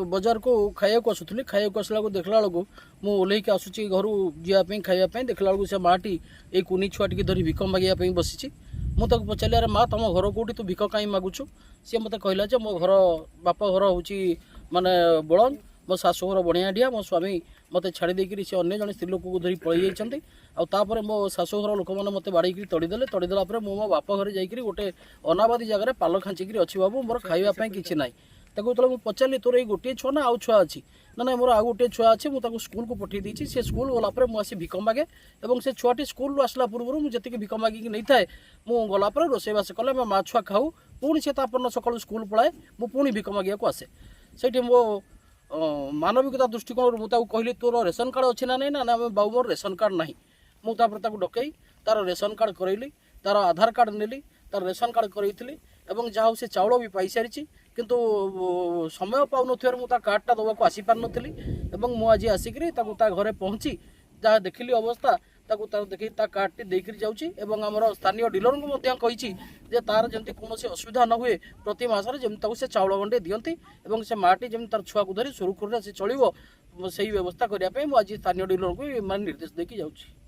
बजार को खाइक आसुली खाइक आसला देखला बेलू मुझे ओल्लैक आसूँ घर जावाई खावाई देखला बेलू से माटी ये कुनी छुआ टी धरी भिक मागे बसी मुझे पचारि अरे माँ तुम घर कौटी तू भिक कहीं मागुचु सी मत कहला मो घर बाप घर हूँ माने बड़न मो शाशुघर बणियाडिया मो स्वामी मत छाड़ी देकर सी अन्न जन स्त्री लोक को धरी पलि जाइए मो शाशुघर लोक मैंने मत बाड़े तड़ीदे तड़ीदेला मो बाप घर जाकि गोटे अनाबादी जगह पाल खाँचिक अच्छी बाबू मोर खावाई किसी ना मुझे पचारि तोर ये गोटे छुआ ना आउ छुआ अच्छी ना ना मोर आउ गोटे छुआ अच्छी मुझे स्कूल को पठे दी सी स्कूल गलापर मुझे भिक मागे और से छुआटी स्कूल आसला पूर्व मुझे भिक मागिक नहीं थाए मुझे गलापर रोसईबास कले माँ छुआ खाऊ पुणी से तापर सका स्कूल पलाए मुझे पुणी भिक मागे आसे से मो मानविकता दृष्टिकोण मुझे कहली तोर रेशन कार्ड अच्छी ना नहीं ना बाबू मोर रेशन कार्ड ना मुझे डकई तार रेशन कार्ड करैली तार आधार कार्ड नेली तार रेशन कार्ड करैली एवं जहाँ से चाउल भी पाई सारी किंतु समय पाऊन मुझे कार्डटा दवा को आसी पार नी एवं मुझे आसिक घरे पहुँची जहाँ देखिली अवस्था तार देखी कार्डटी देकर जाऊँगी आमर स्थानीय डीलर को कही तार जमी कौन असुविधा न हुए प्रति मासरे जमी से चाउल गंडे दिखती और से माटी जमी तार छुआ को धरी सुरुखुर से चलो से व्यवस्था करने आज स्थानीय डीलर को निर्देश देकी जाऊँगी।